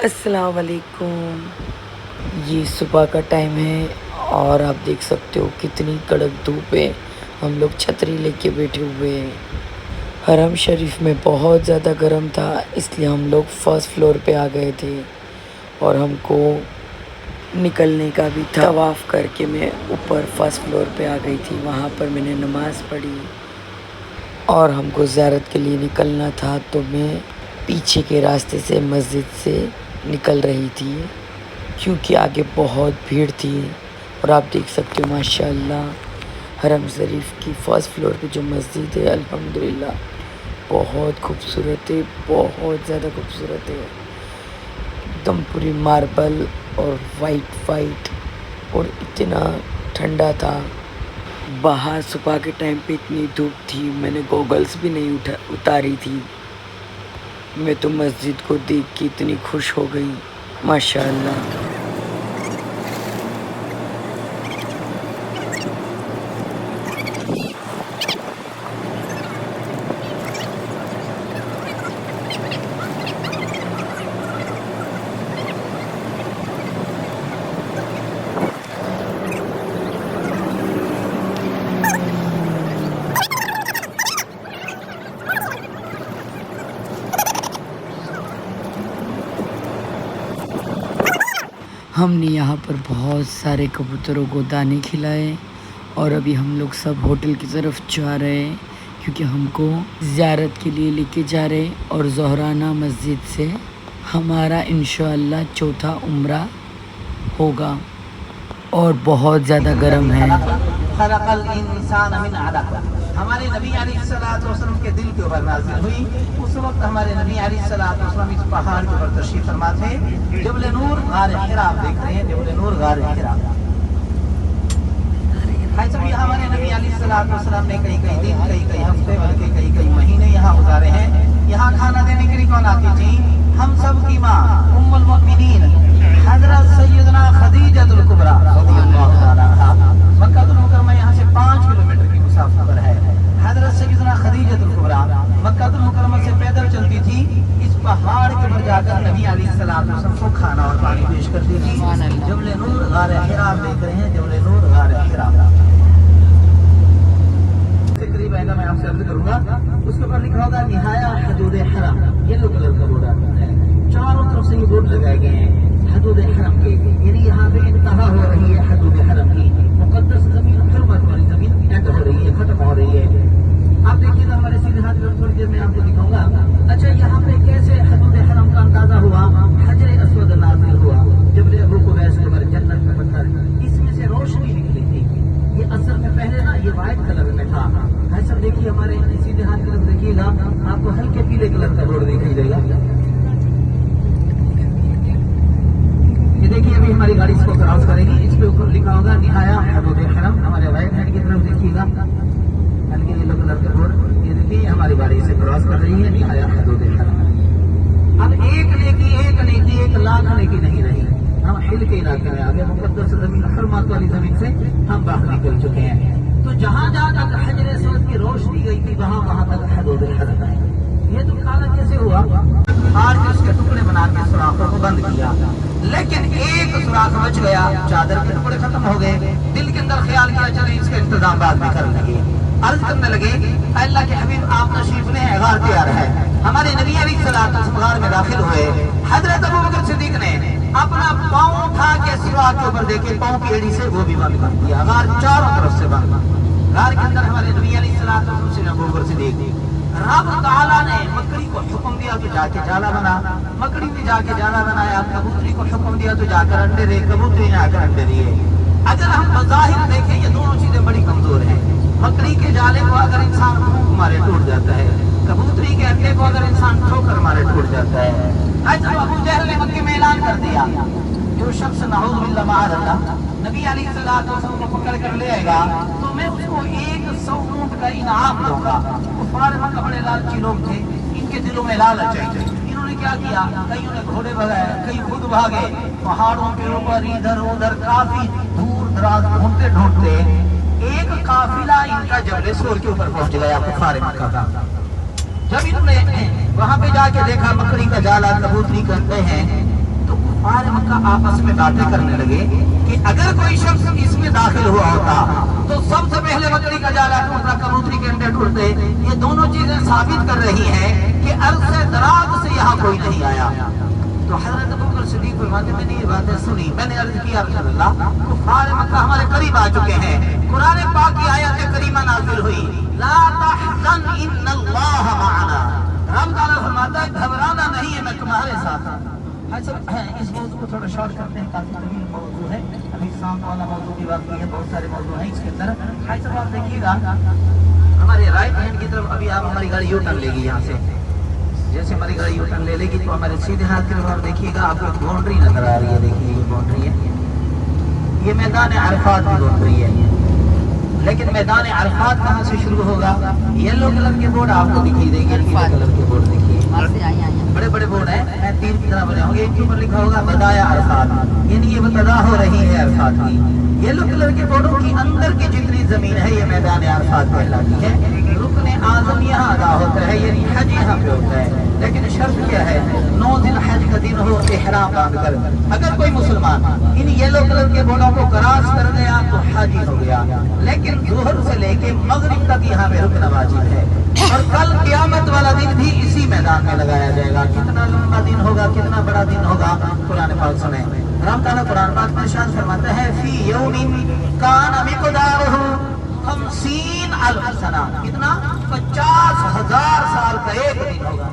السلام علیکم۔ یہ صبح کا ٹائم ہے اور آپ دیکھ سکتے ہو کتنی کڑک دھوپ ہے۔ ہم لوگ چھتری لے کے بیٹھے ہوئے ہیں۔ حرم شریف میں بہت زیادہ گرم تھا، اس لیے ہم لوگ فرسٹ فلور پہ آ گئے تھے اور ہم کو نکلنے کا بھی تھا۔ طواف کر کے میں اوپر فرسٹ فلور پہ آ گئی تھی، وہاں پر میں نے نماز پڑھی اور ہم کو زیارت کے لیے نکلنا تھا، تو میں پیچھے کے راستے سے مسجد سے نکل رہی تھی کیونکہ آگے بہت بھیڑ تھی۔ اور آپ دیکھ سکتے ہو ماشاءاللہ حرم شریف کی فرسٹ فلور پہ جو مسجد ہے الحمدللہ بہت خوبصورت ہے، بہت زیادہ خوبصورت ہے، ایک دم پوری ماربل اور وائٹ اور اتنا ٹھنڈا تھا۔ باہر صبح کے ٹائم پہ اتنی دھوپ تھی، میں نے گوگلز بھی نہیں اتاری تھی۔ میں تو مسجد کو دیکھ کے اتنی خوش ہو گئی ماشاءاللہ۔ ہم نے یہاں پر بہت سارے کبوتروں کو دانے کھلائے اور ابھی ہم لوگ سب ہوٹل کی طرف جا رہے ہیں کیونکہ ہم کو زیارت کے لیے لے کے جا رہے ہیں اور زہرانہ مسجد سے ہمارا انشاءاللہ چوتھا عمرہ ہوگا اور بہت زیادہ گرم ہے۔ خلق الانسان من علق، ہمارے نبی علیہ الصلوۃ والسلام کے دل کے اوپر نازل ہوئی۔ اس وقت ہمارے نبی علیہ الصلوۃ والسلام اس پہاڑ کے اوپر تشریف فرما تھے، جبل نور غار حرا آپ دیکھ رہے ہیں، جبل نور غار حرا۔ بھائی ہمارے نبی علیہ الصلوۃ والسلام نے کئی دن، کئی ہفتے، بلکہ کئی مہینے یہاں گزارے ہیں۔ یہاں کھانا دینے کے لیے کون آتی تھی؟ ہم سب کی ماں ام المؤمنین حضرت سیدنا خدیجہ الکبریٰ رضی اللہ تعالیٰ عنہا۔ مکہ المکرمہ یہاں سے 5 کلومیٹر کی مسافت پر ہے۔ حضرت سیدنا خدیجہ الکبریٰ مکہ المکرمہ سے پیدل چلتی تھی، اس پہاڑ کے اوپر جا کر نبی علیہ الصلوۃ والسلام کو کھانا اور پانی پیش کرتی تھی۔ جبل نور غار حرا دیکھ رہے ہیں، جبل نور غار حرا۔ قریب آئندہ میں آپ سے عرض کروں گا، اس کے اوپر لکھا ہوگا نہایا حدود حرم، یلو کلر کا بورڈ آتا ہے۔ چاروں طرف سے یہ بورڈ لگائے گئے ہیں حدود حرم کے، یعنی یہاں پہ انتہا ہو رہی ہے حدود حرم کی، مقدس زمین، حرمت والی زمین اینڈ ہو رہی ہے، ختم ہو رہی ہے۔ آپ دیکھیے گا ہمارے سیدھے ہاتھ میں تھوڑی دیر میں آپ کو دکھاؤں گا۔ اچھا یہاں پہ کیسے حدود حرم کا اندازہ ہوا؟ حجر اسود نازل ہوا، جبل ابو قبیس کے اوپر جنت کا پتھر، اس میں سے روشنی نکلی تھی۔ یہ اصل میں پہلے نا یہ وائٹ کلر میں تھا۔ ایسا دیکھیے ہمارے سیدھے ہاتھ کی طرف دیکھیے گا، آپ کو ہلکے پیلے کلر کا بورڈ دکھائی دے گا۔ یہ دیکھیے ابھی ہماری گاڑی اس کو کراس کرے گی، اس پہ اوپر لکھا ہوگا نہایا حدود حرم۔ ہمارے رائٹ ہینڈ کی طرف دیکھیے گا ہلکے یلو کلر کا بورڈ، یہ دیکھیے ہماری گاڑی اسے کراس کر رہی ہے، نہایا حدود حرم۔ اب ایک نیکی 1,00,000 نیکی نہیں رہی، ہم ہل کے علاقے میں آگے مقدس زمین، حرمت والی زمین سے ہم باہر نکل چکے ہیں۔ تو جہاں تک حجر اسود کی روشنی گئی تھی وہاں تک حدود حرم ہے۔ یہ تو کالا کیسے ہوا؟ آج اس کے ٹکڑے بنا کے سوراخوں کو بند کیا، لیکن ایک سوراخ بچ گیا، چادر کے ٹکڑے ختم ہو گئے۔ دل کے اندر خیال کیا چلے اس کا انتظام بعد میں کر لگے۔ عرض کرنے لگے اللہ کے حبیب آپ تشریف لے، غار تیار ہے۔ ہمارے نبی علیہ الصلوۃ والسلام غار میں داخل ہوئے۔ حضرت ابوبکر صدیق نے اپنا پاؤں اٹھا کے سوراخ کے اوپر دیکھے، پاؤں کی ایڑی سے وہ بھی بند کر دیا، غار چاروں طرف سے بند۔ غار کے اندر ہمارے نبی علیہ الصلوۃ والسلام ابوبکر صدیق، رب تعالیٰ نے مکڑی کو حکم دیا تو جا کے جالا بنا، مکڑی نے جا کے جالا بنایا، کبوتری کو حکم دیا تو جا کر انڈے دے، کبوتری نے آ کر انڈے دیے۔ اگر ہم بظاہر دیکھیں یہ دونوں چیزیں بڑی کمزور ہیں۔ مکڑی کے جالے کو اگر انسان پھونک مارے ٹوٹ جاتا ہے، کبوتری کے انڈے کو اگر انسان ٹھوکر مارے ٹوٹ جاتا ہے۔ اچھا ابو جہل نے مکے میں اعلان کر دیا جو شخص نعوذ باللہ معاذ اللہ نبی علیہ الصلوۃ والسلام کو پکڑ کر لے آئے گا تو میں اس کو 100 اونٹ کا انعام دوں گا۔ کفار مکہ بڑے لالچی لوگ تھے، ان کے دلوں میں لالچ آئی۔ انہوں نے کیا کیا؟ کئیوں نے گھوڑے بھگائے، کئی خود بھاگے، پہاڑوں کے اوپر ادھر ادھر کافی دور دراز ڈھونڈتے ڈھونڈتے ایک قافلہ ان کا جبل سور کے اوپر پہنچ گیا کفار مکہ کا۔ جب انہوں نے وہاں پہ جا کے دیکھا مکڑی کا جالا، کبوتری کے انڈے ہیں، तो कुफार मक्का आपस में बातें करने लगे कि अगर कोई शख्स इसमें दाखिल हुआ होता तो सबसे पहले बकरी का जाला टूटता, कबूतरी के अंडे टूटते। ये दोनों चीजें साबित कर रही हैं कि अर्ज़ से दराज से यहाँ कोई नहीं आया। तो हज़रत अबू बकर सिद्दीक़ फरमाते, मैंने ये बातें सुनी, मैंने अर्ज़ किया रसूलल्लाह कुफार मक्का हमारे करीब आ चुके हैं। कुरान पाक की आयत करीमा नाज़िल हुई, ला तहज़न इन्नल्लाह मअना। हम ताला फरमाता है घबराना नहीं है, मैं तुम्हारे साथ हूं। इस मौजू को थोड़ा शॉर्ट करते हैं, काफी तवील मौजू है, अभी शाम वाला मौजू भी बाकी है, बहुत सारे मौजू हैं इसके अंदर। भाई साहब आप देखिएगा हमारे राइट हैंड की तरफ अभी आप हमारी गाड़ी यू टर्न लेगी, यहाँ से जैसे हमारी गाड़ी यू टर्न ले लेगी तो हमारे सीधे हाथ की तरफ आप देखिएगा, आपको एक बाउंड्री नजर आ रही है। देखिए ये बाउंड्री है, ये मैदान अरफात की बाउंड्री है। लेकिन मैदान अरफात कहाँ से शुरू होगा? येलो कलर के बोर्ड आपको दिखाई देंगे, नीले कलर के बोर्ड देखिए, बड़े बड़े बोर्ड हैं, मैं तीन की तरह बने होंगे। इनके ऊपर लिखा होगा बदाया अरफात, यानी ये बतदा हो रही है अरफात की। येलो कलर के बोर्डों की अंदर की जितनी जमीन है ये मैदान अरफात कहलाती है। रुकने आज़म यहाँ अदा होता है, यानी हज यहाँ पे होता है। लेकिन शर्त क्या है? 9 दिन हज का दिन हो, इहराम बांधकर। अगर कोई मुसलमान इन येलो कलर के बोर्डों को क्रॉस कर गया तो हज ही हो गया। लेकिन जोहर से लेके मगरिब तक यहाँ पे रुकना वाजिब है। और कल क़यामत वाला दिन भी इसी मैदान में लगाया जाएगा। कितना लंबा दिन होगा, कितना बड़ा दिन होगा, कुरान पाक सुने। अल्लाह ताला कुरान पाक में इरशाद फरमाता है, फी यौमिन काना मिक़दारुहु 50 अल्फ सना। कितना? 50,000 साल का एक दिन होगा।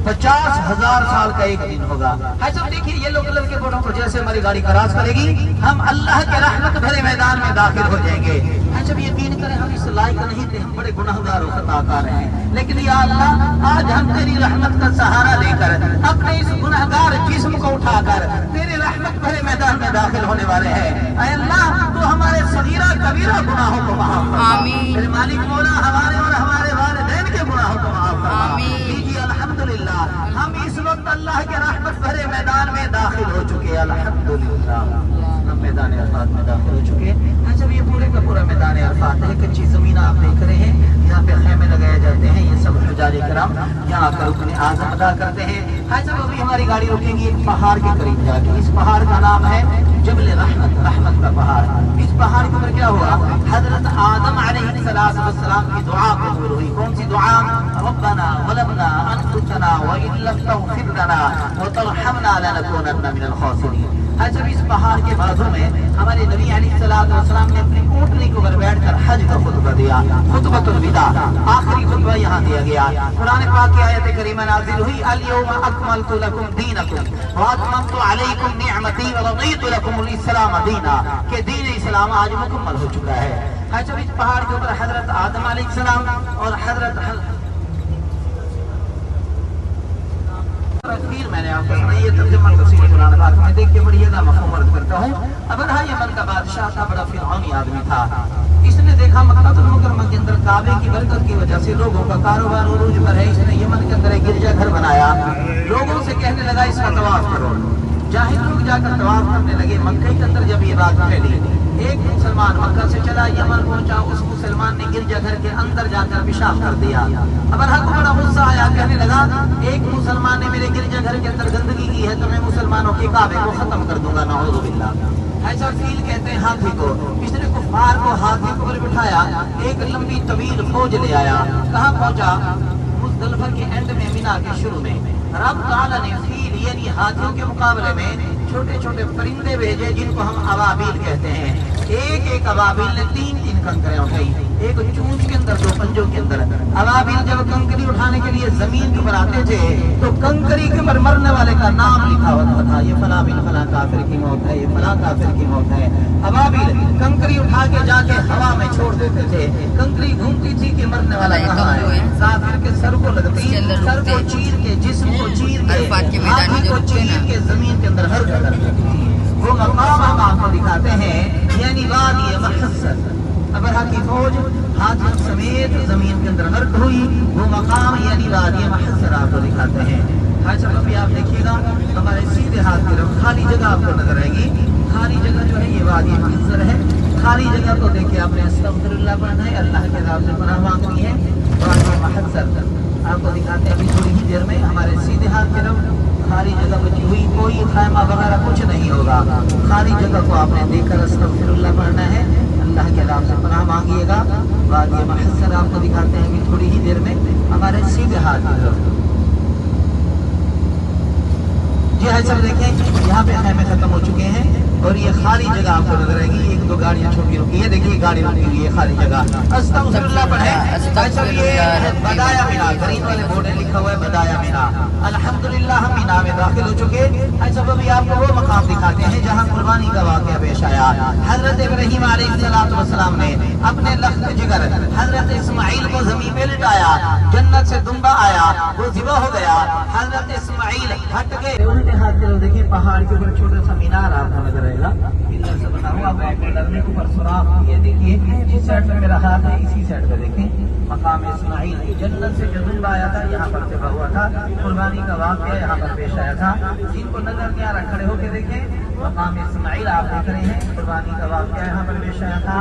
50,000 साल का एक दिन होगा। है सब देखिए येलो कलर के बोर्डों को जैसे हमारी गाड़ी क्रॉस करेगी हम अल्लाह के रहमत भरे मैदान में दाखिल हो जाएंगे। है जब यकीन करें हम इस लायक नहीं थे, हम बड़े गुनाहगार और खताकार हैं, लेकिन या अल्लाह आज हम तेरी रहमत का सहारा लेकर अपने इस गुनाहगार जिस्म को उठाकर तेरे रहमत भरे मैदान में दाखिल होने वाले हैं। ऐ अल्लाह तो हमारे सगीरा कबीरा गुनाहों को माफ फरमा। आमीन। मेरे मालिक मौला हमारे और हमारे वालिदैन के गुनाहों को माफ फरमा। आमीन। अल्हम्दुलिल्लाह हम इस वक्त अल्लाह के रहमत भरे मैदान में दाखिल हो चुके। अल्हम्दुलिल्लाह हम मैदान अरफात में दाखिल हो चुके हैं। जब ये पूरे का पूरा मैदान अरफात है, कच्ची जमीन आप देख रहे हैं, यहाँ पे खेमे लगाए जाते हैं। ये सब हुज्जाज किराम यहाँ आकर रुकने आज़म अदा करते हैं। हाँ जब अभी हमारी गाड़ी रुकेगी एक पहाड़ के करीब जाके, इस पहाड़ का नाम है जबल रहमत, रहमत का पहाड़। इस पहाड़ के ऊपर क्या हुआ? हजरत आदम अलैहिस्सलाम की दुआ कबूल हुई। कौन सी दुआ? रब्बना वलमना अनफुसना व इन लम तगफिर लना व तरहमना लनकूनन्ना मिनल खासिरीन। जब इस पहाड़ के बाजू में हमारे नबी अलैहिस्सलाम ने अपनी ऊँटनी के ऊपर बैठकर हज का खुतबा दिया, खुतबतुल विदा, आखिरी खुतबा यहाँ दिया गया। कुरान पाक की आयत करीमा नाज़िल हुई, अल यौमा अकमलतु लकुम दीनकुम व अतममतु अलैकुम निअमती व रदीतु लकुमुल इस्लाम दीना, के दीन इस्लाम आज मुकम्मल हो चुका है। जब इस पहाड़ के ऊपर हजरत आदम अलैहिस्सलाम और हजरत मैंने आपको सुनाई, ये तर्जुमा तफसीर कुरान पाक में देख के बढ़िएगा, मफ़हूम अर्ज़ करता हूँ। अबरहा यमन का बादशाह था, बड़ा फिरौनी आदमी था। इसने देखा मक्का मुकर्रमा के अंदर काबे की बरकत की वजह से लोगों का कारोबार उरूज पर है। इसने यमन के अंदर एक गिरजा घर बनाया, लोगों से कहने लगा इसका तवाफ करो। जाहिर लोग जाकर तवाफ करने लगे। मक्के के अंदर जब ये बात फैली, एक मुसलमान मक्का से चला, यमन पहुंचा, उस मुसलमान ने गिरजा घर के अंदर जाकर पेशाब कर दिया। अबरहा को बड़ा गुस्सा आया, कहने लगा एक मुसलमान ने मेरे गिरजा घर के अंदर गंदगी की है तो मैं मुसलमानों के काबे को खत्म कर दूंगा, नऊज़ु बिल्लाह। ऐसा फील कहते हैं हाथी को। इसने कुफार को हाथी को बिठाया, एक लंबी तवील फौज ले आया। कहाँ पहुंचा? मुज़दलिफ़ा के एंड में, मिना के शुरू में। रब ताला ने फील यानी हाथियों के मुकाबले में छोटे छोटे परिंदे भेजे जिनको हम अबाबील कहते हैं। एक एक अबाबील ने 3-3 कंकरें उठाई, एक चूंच के अंदर, 2 पंजों के अंदर। अबाबील जब कंकरी उठाने के लिए जमीन के ऊपर आते थे तो कंकरी के ऊपर मरने वाले का नाम लिखा होता था, ये फला बिन फला काफिर की मौत है, ये फला काफिर की मौत है। अबाबील कंकरी उठा के जाके हवा में छोड़ देते थे। कंकरी घूमती थी कि मरने वाला कहाँ है, काफिर के सर को लगती, सर को चीर के, जिस्म को चीर के, हाथी को चीर के जमीन के अंदर हर जगह करती थी। वो मकाम हम आपको दिखाते हैं, यानी वादी महस्सर। अबरहा की फौज हाथियों समेत जमीन के अंदर गर्क हुई, वो मकाम यानी वादी महस्सर आपको दिखाते हैं। हाँ चलो अभी आप देखिएगा हमारे सीधे हाथ की तरफ खाली जगह आपको नजर आएगी। खाली जगह जो है ये वादी महस्सर है। खाली जगह को देखिए आपने अस्तगफिरुल्लाह पढ़ना है, अल्लाह के नाम से पनाह मांगनी है। आपको दिखाते हैं अभी थोड़ी ही देर में हमारे सीधे हाथ की तरफ खाली जगह बची हुई, कोई खैमा वगैरह कुछ नहीं होगा। खाली जगह को आपने देखकर अस्तगफिरुल्लाह पढ़ना है, अल्लाह के नाम से पनाह मांगिएगा। वादी महस्सर आपको दिखाते हैं अभी थोड़ी ही देर में हमारे सीधे हाथ की तरफ। जी हाँ सब देखें, यहाँ पे खैमे खत्म हो चुके हैं और ये खाली जगह आपको नजर आएगी। एक दो गाड़ियाँ छोटी रुकी है, देखिए गाड़ी रुकी हुई है, खाली जगह। अस्तगफिरुल्लाह पढ़े। अच्छा ये बदाया मीना, ग्रीन वाले बोर्ड में लिखा हुआ है बदाया मीना। अल्हम्दुलिल्लाह हम मीना में दाखिल हो चुके। अच्छा अभी आपको वो मकाम दिखाते हैं जहाँ कुर्बानी का वाक़या पेश आया। हजरत इब्राहीम अलैहिस्सलाम ने अपने लख्त जिगर हजरत इस्माइल को जमीन पे लिटाया, जन्नत से दुम्बा आया, वो ज़िबा हो गया। हजरत इस्माइल हट गए। उल्टे हाथ की तरफ देखिए, पहाड़ के ऊपर छोटा सा मीनार आपको नजर आएगा, पिलर से बना हुआ। आपको लगने के ऊपर सुराख है, देखिए जिस साइड पे मेरा हाथ है इसी साइड पे देखें मकाम इस्माइल। जन्नत से जो दुम्बा आया था यहाँ पर ज़िबा हुआ था, कुर्बानी का वाक़या यहाँ पर पेश आया था। जिनको नजर नहीं आ रहा खड़े होकर देखें, मकाम इस्माइल आप देख रहे हैं, कुर्बानी का वाक़या यहाँ पर पेश आया था।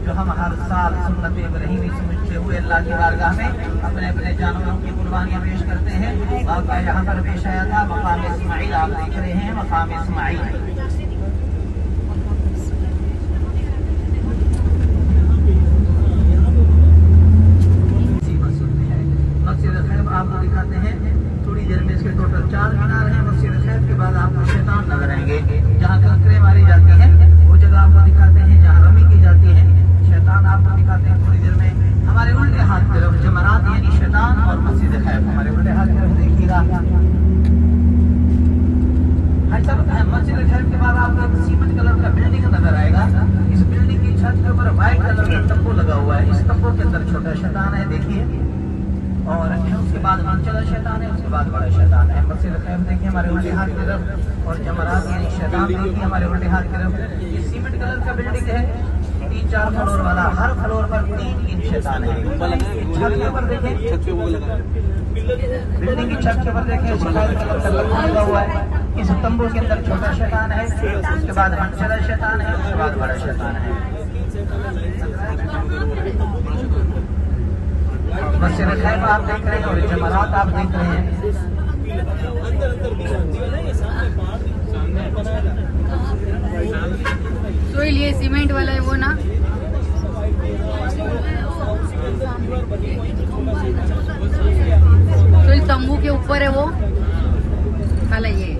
जो हम हर साल सुन्नत इब्राहीमी समझते हुए अल्लाह की बारगाह में अपने अपने जानवरों की कुर्बानियाँ पेश करते हैं, वाक़या यहाँ पर पेश आया था। मकाम इस्माइल आप देख रहे हैं, मकाम इस्माइल। मस्जिद खैब आपको दिखाते हैं, थोड़ी देर में इसके टोटल 4 मीनार हैं। मस्जिद खैब के बाद आपको शैतान नजर आएंगे, जहाँ कंकरे मारी जाती हैं वो जगह आपको दिखाते हैं, जहाँ रमी की जाती है। शैतान आपको दिखाते हैं थोड़ी देर में। हमारे उल्टे हाथ की तरफ जमरात यानी शैतान और मस्जिद खैब हमारे उल्टे हाथ की तरफ देखिएगा। मस्जिद खैब के बाद आपको एक सीमेंट कलर का बिल्डिंग नजर आएगा। इस बिल्डिंग की छत के ऊपर व्हाइट कलर का तंबू लगा हुआ है। इस तंबू के अंदर छोटा शैतान है देखिए, और उसके बाद मंचला शैतान है, उसके बाद बड़ा शैतान है। मस्जिद खैब देखिए हमारे उल्टे हाथ की तरफ, और जमरात यानी शैतान देखिए हमारे उल्टे हाथ की तरफ। ये सीमेंट कलर का बिल्डिंग है, 3-4 फ्लोर वाला, हर फ्लोर पर 3 शैतान है। छत के ऊपर देखें, बिल्डिंग की छत के ऊपर देखें सफेद कलर का तंबू लगा हुआ है। इस तंबू के अंदर छोटा शैतान है, उसके बाद मंचला शैतान है, उसके बाद बड़ा शैतान है। मस्जिद खैब आप देख रहे हैं और जमरात आप देख रहे हैं। तो ये सीमेंट वाला है वो ना, तो इस तंबू के ऊपर है वो खाला ये।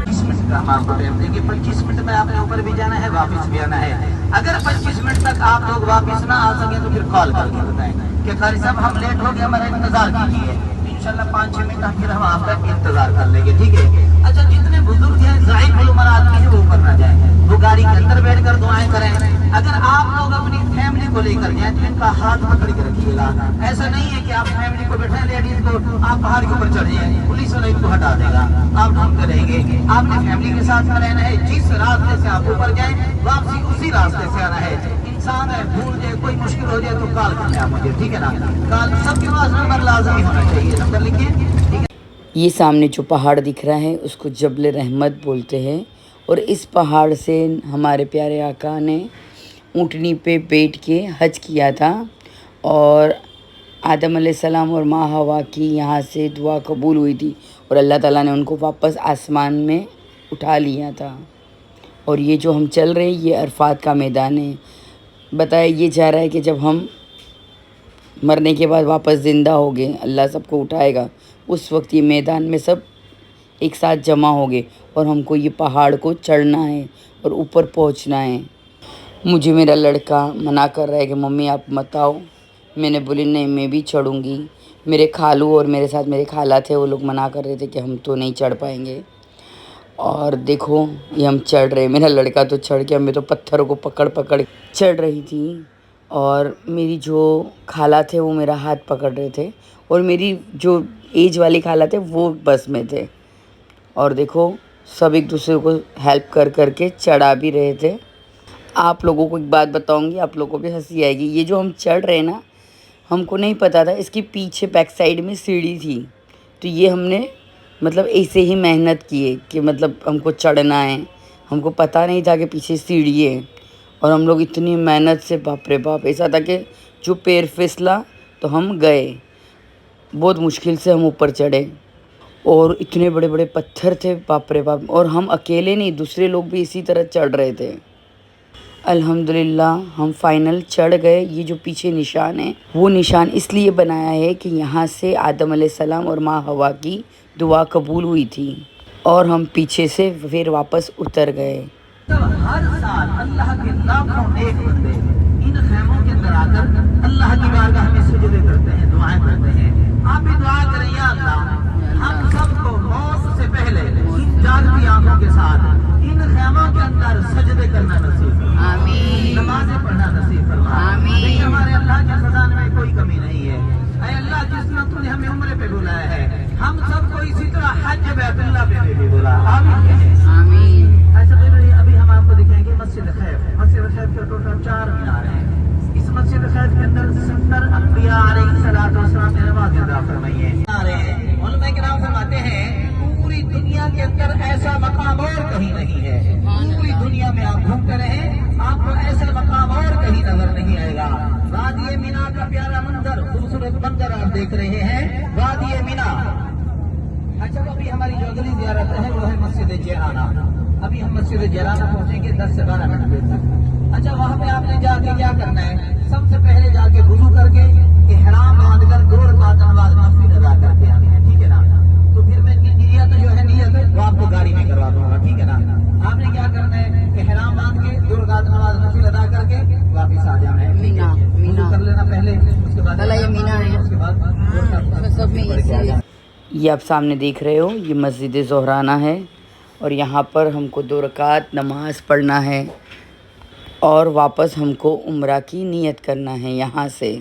25 मिनट का हम आपको टाइम देंगे। 25 मिनट में आपने ऊपर भी जाना है, वापस भी आना है। अगर 25 मिनट तक आप लोग वापस ना आ सके तो फिर कॉल करके बताएं कि कारी साहब हम लेट हो गए, हमारा इंतजार कीजिए। इंशाल्लाह 5-6 मिनट फिर हम आपका इंतजार कर लेंगे, ठीक है। अच्छा जितने बुजुर्ग हैं ज़ाइफ उम्र आदमी है वो ऊपर ना जाए, वो गाड़ी के अंदर बैठ कर दुआएं करें। अगर आप लोग अपनी फैमिली को लेकर जाए तो इनका हाथ पकड़ के रखिएगा। ऐसा नहीं है कि आप फैमिली को बैठे लेडीज को आप पहाड़ के ऊपर चढ़ जाए, पुलिस वाला इनको हटा देगा, आप ढूंढते रहेंगे। आपने फैमिली के साथ में रहना है, जिस रास्ते से आप ऊपर जाए वापसी उसी रास्ते से आना है। इंसान है भूल जाए, कोई मुश्किल हो जाए तो कॉल करना है मुझे, ठीक है ना। कॉल सबके पास नंबर लाजमी होना चाहिए, नंबर लिखिए, ठीक है। ये सामने जो पहाड़ दिख रहा है उसको जबल रहमत बोलते हैं, और इस पहाड़ से हमारे प्यारे आका ने ऊँटनी पे बैठ के हज किया था, और आदम अलैहिस्सलाम और माँ हवा की यहाँ से दुआ कबूल हुई थी, और अल्लाह ताला ने उनको वापस आसमान में उठा लिया था। और ये जो हम चल रहे हैं ये अरफात का मैदान है। बताया ये जा रहा है कि जब हम मरने के बाद वापस ज़िंदा हो गए, अल्लाह सबको उठाएगा, उस वक्त ये मैदान में सब एक साथ जमा हो गए और हमको ये पहाड़ को चढ़ना है और ऊपर पहुंचना है। मुझे मेरा लड़का मना कर रहा है कि मम्मी आप मत आओ। मैंने बोली नहीं मैं भी चढ़ूँगी। मेरे खालू और मेरे साथ मेरे खाला थे, वो लोग मना कर रहे थे कि हम तो नहीं चढ़ पाएंगे। और देखो ये हम चढ़ रहे, मेरा लड़का तो चढ़ के, मैं तो पत्थरों को पकड़ पकड़ चढ़ रही थी, और मेरी जो खाला थे वो मेरा हाथ पकड़ रहे थे, और मेरी जो एज वाली खाला थे वो बस में थे। और देखो सब एक दूसरे को हेल्प कर करके चढ़ा भी रहे थे। आप लोगों को एक बात बताऊंगी, आप लोगों को भी हंसी आएगी। ये जो हम चढ़ रहे हैं ना, हमको नहीं पता था इसके पीछे बैक साइड में सीढ़ी थी, तो ये हमने मतलब ऐसे ही मेहनत की है कि मतलब हमको चढ़ना है, ہم کو پتہ نہیں تھا کہ پیچھے سیڑھی ہے، اور ہم لوگ اتنی محنت سے باپ رے باپ، ایسا تھا کہ جو پیر پھسلا تو ہم گئے، بہت مشکل سے ہم اوپر چڑھے، اور اتنے بڑے بڑے پتھر تھے باپ رے باپ، اور ہم اکیلے نہیں، دوسرے لوگ بھی اسی طرح چڑھ رہے تھے۔ الحمدللہ ہم فائنل چڑھ گئے۔ یہ جو پیچھے نشان ہے وہ نشان اس لیے بنایا ہے کہ یہاں سے آدم علیہ السلام اور ماں حوا کی دعا قبول ہوئی تھی، اور ہم پیچھے سے پھر واپس اتر گئے۔ ہر سال اللہ کے لاکھوں نیک بندے ان خیموں کے اندر آ کر اللہ کی بارگاہ میں سجدے کرتے ہیں، دعائیں کرتے ہیں۔ آپ بھی دعا کریں یا اللہ ہم سب کو موت سے پہلے ان جاگتی آنکھوں کے ساتھ ان خیموں کے اندر سجدے کرنا نصیب فرما، آمین، نمازیں پڑھنا نصیب فرما۔ آمین۔ دیکھیں ہمارے اللہ کے خزانے میں کوئی کمی نہیں ہے۔ اے اللہ جس نے تو نے ہمیں عمرے پہ بلایا ہے، ہم سب کو اسی طرح حج بیت اللہ پہ بھی بلا۔ آمین کہیں۔ آمین۔ ایسا ابھی ہم آپ کو دکھائیں گے مسجد خیف۔ مسجد خیف کے ٹوٹل 4 مینار ہیں۔ اس مسجد خیف کے اندر 70 انبیاء علیہ السلام نے نماز ادا فرمائی ہے۔ علماء کرام فرماتے ہیں پوری دنیا کے اندر ایسا مقام اور کہیں نہیں ہے۔ پوری دنیا میں آپ گھومتے رہیں، آپ کو ایسا مقام اور کہیں نظر نہیں آئے گا۔ وادی مینا کا پیارا منظر، خوبصورت منظر آپ دیکھ رہے ہیں، وادی مینا۔ اچھا ابھی ہماری جو اگلی زیارت ہے وہ ہے مسجد جیرانہ۔ ابھی ہم مسجد جیرانہ پہنچیں گے 10 سے 12 منٹ تک۔ اچھا وہاں پہ آپ نے جا کے کیا کرنا ہے؟ سب سے پہلے جا کے وضو کر کے احرام باندھ کر 2 رکعت نماز نفل ادا کر کے آنے ہیں، ٹھیک ہے نا؟ تو پھر میں نیت جو ہے نیت وہ آپ کو گاڑی میں کروا دوں گا، ٹھیک ہے نا؟ آپ نے کیا کرنا ہے؟ احرام باندھ کے 2 رکعت نماز نفل ادا کر کے واپس آ جانا ہے، ٹھیک ہے؟ وضو کر لینا پہلے، اس کے بعد یہ مینا ہے، اس کے بعد سب میں پڑھ کے آ جانا۔ یہ آپ سامنے دیکھ رہے ہو، یہ مسجد زہرانہ ہے، اور یہاں پر ہم کو 2 رکعت نماز پڑھنا ہے، اور واپس ہم کو عمرہ کی نیت کرنا ہے یہاں سے۔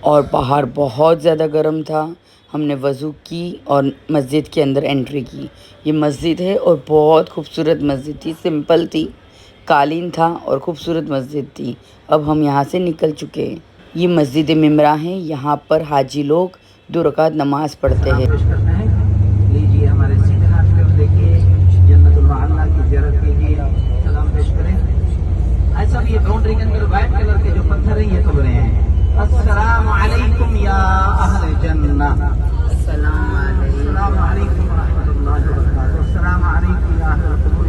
اور باہر بہت زیادہ گرم تھا، ہم نے وضو کی اور مسجد کے اندر انٹری کی۔ یہ مسجد ہے اور بہت خوبصورت مسجد تھی، سمپل تھی، قالین تھا اور خوبصورت مسجد تھی۔ اب ہم یہاں سے نکل چکے۔ یہ مسجد ممرہ ہے، یہاں پر حاجی لوگ 2 رکعت نماز پڑھتے ہیں۔ پیش کرتے ہیں، لیجیے ہمارے سیدھے ہاتھ پہ دیکھیے، جنت المعلا کی زیارت کیجیے، سلام پیش کریں۔ ایسا بھی یہ باؤنڈری کے اندر وائٹ کلر کے جو پتھر ہیں یہ کھل رہے ہیں۔ السلام علیکم یا اہل جنہ، السلام علیکم ورحمۃ اللہ وبرکاتہ، السلام علیکم یا اہل القبور